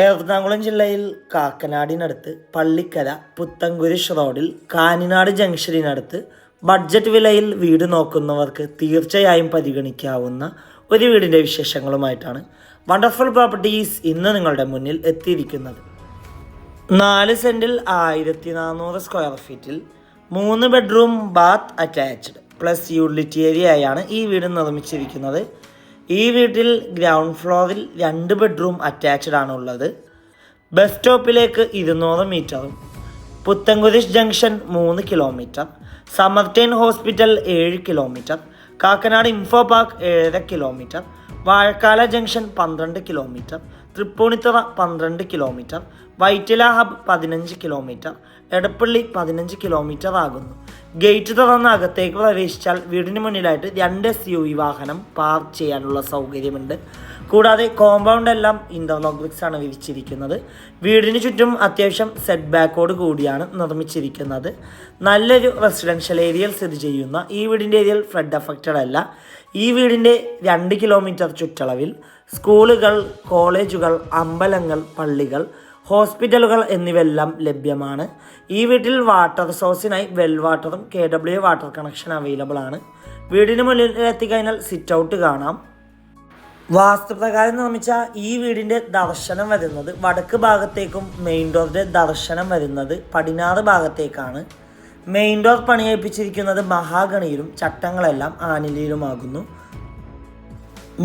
എറണാകുളം ജില്ലയിൽ കാക്കനാടിനടുത്ത് പള്ളിക്കര പുത്തൻകുരിശ് റോഡിൽ കാഞ്ഞിനാട് ജംഗ്ഷനിനടുത്ത് ബഡ്ജറ്റ് വിലയിൽ വീട് നോക്കുന്നവർക്ക് തീർച്ചയായും പരിഗണിക്കാവുന്ന ഒരു വീടിൻ്റെ വിശേഷങ്ങളുമായിട്ടാണ് വണ്ടർഫുൾ പ്രോപ്പർട്ടീസ് ഇന്ന് നിങ്ങളുടെ മുന്നിൽ എത്തിയിരിക്കുന്നത്. 4 സെൻറ്റിൽ 1400 സ്ക്വയർ ഫീറ്റിൽ 3 bedroom bath attached plus utility ഏരിയയാണ് ഈ വീട് നിർമ്മിച്ചിരിക്കുന്നത്. ഈ വീട്ടിൽ ഗ്രൗണ്ട് ഫ്ലോറിൽ 2 ബെഡ്റൂം അറ്റാച്ച്ഡ് ആണുള്ളത്. ബസ് സ്റ്റോപ്പിലേക്ക് 200 മീറ്ററും Puthencruz junction 3 kilometre, Samaritan hospital 7 kilometre, Kakkanad info park 7.5 kilometre, Vazhakkala junction 12 kilometre, Tripunithura 12 kilometre, Vyttila hub 15 kilometre, Edappally 15 kilometre ആകുന്നു. ഗേറ്റ് തുറന്ന് അകത്തേക്ക് പ്രവേശിച്ചാൽ വീടിന് മുന്നിലായിട്ട് 2 SUV വാഹനം പാർക്ക് ചെയ്യാനുള്ള സൗകര്യമുണ്ട്. കൂടാതെ കോമ്പൗണ്ട് എല്ലാം ഇൻ്റർലോക്ക് ബ്രിക്സ് ആണ് വിരിച്ചിരിക്കുന്നത്. വീടിന് ചുറ്റും അത്യാവശ്യം സെറ്റ് ബാക്കോട് കൂടിയാണ് നിർമ്മിച്ചിരിക്കുന്നത്. നല്ലൊരു റെസിഡൻഷ്യൽ ഏരിയയിൽ സ്ഥിതി ചെയ്യുന്ന ഈ വീടിൻ്റെ ഏരിയയിൽ ഫ്ലഡ് അഫക്റ്റഡ് അല്ല. ഈ വീടിൻ്റെ 2 കിലോമീറ്റർ ചുറ്റളവിൽ സ്കൂളുകൾ, കോളേജുകൾ, അമ്പലങ്ങൾ, പള്ളികൾ, ഹോസ്പിറ്റലുകൾ എന്നിവയെല്ലാം ലഭ്യമാണ്. ഈ വീട്ടിൽ വാട്ടർ സോഴ്സിനായി വെൽ വാട്ടറും KW വാട്ടർ കണക്ഷൻ അവൈലബിൾ ആണ്. വീടിന് മുന്നിൽ എത്തിക്കഴിഞ്ഞാൽ സിറ്റ് ഔട്ട് കാണാം. വാസ്തുപ്രകാരം നിർമ്മിച്ച ഈ വീടിൻ്റെ ദർശനം വരുന്നത് വടക്ക് ഭാഗത്തേക്കും മെയിൻ ഡോറിൻ്റെ ദർശനം വരുന്നത് പടിഞ്ഞാറ് ഭാഗത്തേക്കാണ്. മെയിൻ ഡോർ പണിയേൽപ്പിച്ചിരിക്കുന്നത് മഹാഗണിയിലും ചട്ടങ്ങളെല്ലാം ആനിലയിലുമാകുന്നു.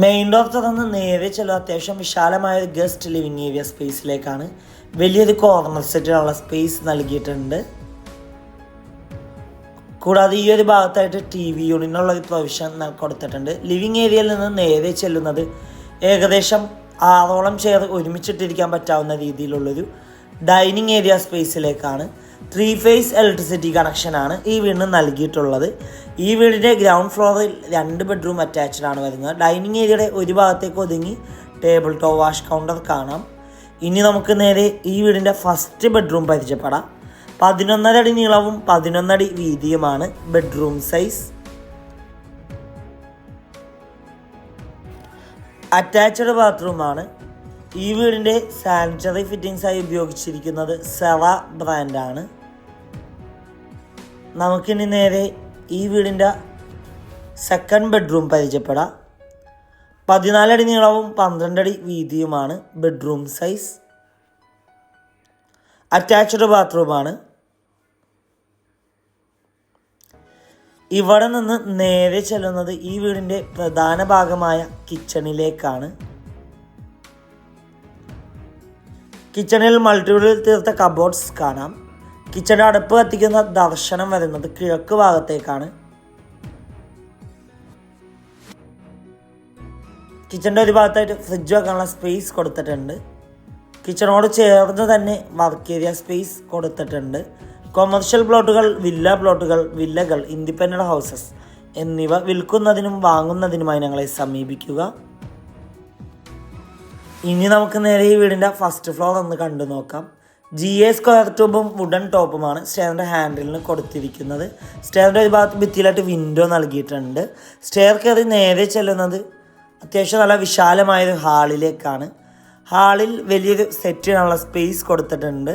മെയിൻ ഡോർ തുറന്ന് നേരെ ചെല്ലുക അത്യാവശ്യം വിശാലമായ ഒരു ഗസ്റ്റ് ലിവിങ് ഏരിയ സ്പേസിലേക്കാണ്. വലിയൊരു കോർണർ സെറ്റിനുള്ള സ്പേസ് നൽകിയിട്ടുണ്ട്. കൂടാതെ ഈ ഒരു ഭാഗത്തായിട്ട് TV യൂണിറ്റിനുള്ള ഒരു പ്രൊവിഷൻ കൊടുത്തിട്ടുണ്ട്. ലിവിങ് ഏരിയയിൽ നിന്ന് നേരെ ചെല്ലുന്നത് ഏകദേശം 6ഓളം ചെയർ ഒരുമിച്ചിട്ടിരിക്കാൻ പറ്റാവുന്ന രീതിയിലുള്ളൊരു ഡൈനിങ് ഏരിയ സ്പേസിലേക്കാണ്. 3 ഫേസ് ഇലക്ട്രിസിറ്റി കണക്ഷനാണ് ഈ വീടിന് നൽകിയിട്ടുള്ളത്. ഈ വീടിൻ്റെ ഗ്രൗണ്ട് ഫ്ലോറിൽ 2 ബെഡ്റൂം അറ്റാച്ച്ഡ് ആണ് വരുന്നത്. ഡൈനിങ് ഏരിയയുടെ ഒരു ഭാഗത്തേക്ക് ഒതുങ്ങി ടേബിൾ ടോപ്പ് വാഷ് കൗണ്ടർ കാണാം. ഇനി നമുക്ക് നേരെ ഈ വീടിൻ്റെ ഫസ്റ്റ് ബെഡ്റൂം പരിചയപ്പെടാം. 11.5 അടി നീളവും 11 അടി വീതിയുമാണ് ബെഡ്റൂം സൈസ്. അറ്റാച്ച്ഡ് ബാത്റൂമാണ്. ഈ വീടിൻ്റെ സാനിറ്ററി ഫിറ്റിംഗ്സായി ഉപയോഗിച്ചിരിക്കുന്നത് സെറ ബ്രാൻഡാണ്. നമുക്കിനി നേരെ ഈ വീടിൻ്റെ സെക്കൻഡ് ബെഡ്റൂം പരിചയപ്പെടാം. 14 അടി നീളവും 12 അടി വീതിയുമാണ് ബെഡ്റൂം സൈസ്. അറ്റാച്ച്ഡ് ബാത്റൂമാണ്. ഇവിടെ നിന്ന് നേരെ ചെല്ലുന്നത് ഈ വീടിൻ്റെ പ്രധാന ഭാഗമായ കിച്ചണിലേക്കാണ്. കിച്ചണിൽ മൾട്ടിവുഡിൽ തീർത്ത കബോർഡ്സ് കാണാം. കിച്ചണിൻ്റെ അടുപ്പ് കത്തിക്കുന്ന ദർശനം വരുന്നത് കിഴക്ക് ഭാഗത്തേക്കാണ്. കിച്ചണിൻ്റെ ഒരു ഭാഗത്തായിട്ട് ഫ്രിഡ്ജ് വെക്കാനുള്ള സ്പേസ് കൊടുത്തിട്ടുണ്ട്. കിച്ചണോട് ചേർന്ന് തന്നെ വർക്ക് ഏരിയ സ്പേസ് കൊടുത്തിട്ടുണ്ട്. കൊമേഴ്ഷ്യൽ പ്ലോട്ടുകൾ, വില്ല പ്ലോട്ടുകൾ, വില്ലകൾ, ഇൻഡിപെൻഡൻ്റ് ഹൗസസ് എന്നിവ വിൽക്കുന്നതിനും വാങ്ങുന്നതിനുമായി ഞങ്ങളെ സമീപിക്കുക. ഇനി നമുക്ക് നേരെ ഈ വീടിൻ്റെ ഫസ്റ്റ് ഫ്ലോർ ഒന്ന് കണ്ടു നോക്കാം. GA സ്ക്വയർ ട്യൂബും വുഡൻ ടോപ്പുമാണ് സ്റ്റെയറിൻ്റെ ഹാൻഡിലിന് കൊടുത്തിരിക്കുന്നത്. സ്റ്റെയറിൻ്റെ ഒരു ഭാഗത്ത് ഭിത്തിയിലായിട്ട് വിൻഡോ നൽകിയിട്ടുണ്ട്. സ്റ്റെയർ കയറി നേരെ ചെല്ലുന്നത് അത്യാവശ്യം നല്ല വിശാലമായൊരു ഹാളിലേക്കാണ്. ഹാളിൽ വലിയൊരു സെറ്റിനുള്ള സ്പേസ് കൊടുത്തിട്ടുണ്ട്.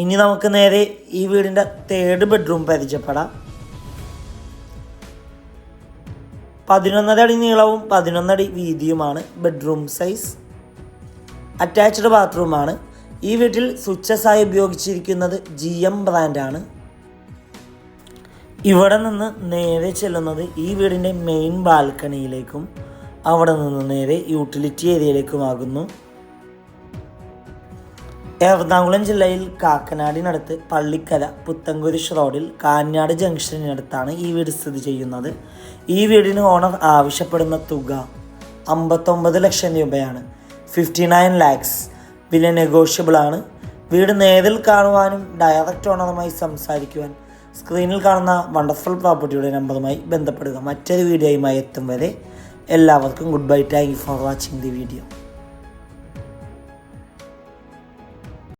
ഇനി നമുക്ക് നേരെ ഈ വീടിൻ്റെ തേർഡ് ബെഡ്റൂം പരിചയപ്പെടാം. 11 അടി നീളവും 11 അടി വീതിയുമാണ് ബെഡ്റൂം സൈസ്. അറ്റാച്ച്ഡ് ബാത്റൂമാണ്. ഈ വീട്ടിൽ സ്വിച്ചസായി ഉപയോഗിച്ചിരിക്കുന്നത് GM ബ്രാൻഡാണ്. ഇവിടെ നിന്ന് നേരെ ചെല്ലുന്നത് ഈ വീടിൻ്റെ മെയിൻ ബാൽക്കണിയിലേക്കും അവിടെ നിന്ന് നേരെ യൂട്ടിലിറ്റി ഏരിയയിലേക്കുമാകുന്നു. എറണാകുളം ജില്ലയിൽ കാക്കനാടിനടുത്ത് പള്ളിക്കര പുത്തൻകുരിശ് റോഡിൽ കാഞ്ഞാട് ജംഗ്ഷനിനടുത്താണ് ഈ വീട് സ്ഥിതി ചെയ്യുന്നത്. ഈ വീടിന് ഓണർ ആവശ്യപ്പെടുന്ന തുക 59 ലക്ഷം രൂപയാണ്. 59 lakhs. വില നെഗോഷ്യബിൾ ആണ്. വീട് നേരിൽ കാണുവാനും ഡയറക്റ്റ് ഓണറുമായി സംസാരിക്കുവാൻ സ്ക്രീനിൽ കാണുന്ന വണ്ടർഫുൾ പ്രോപ്പർട്ടിയുടെ നമ്പറുമായി ബന്ധപ്പെടുക. മറ്റൊരു വീഡിയോയുമായി എത്തും വരെ എല്ലാവർക്കും good bye. Thank you for watching the video.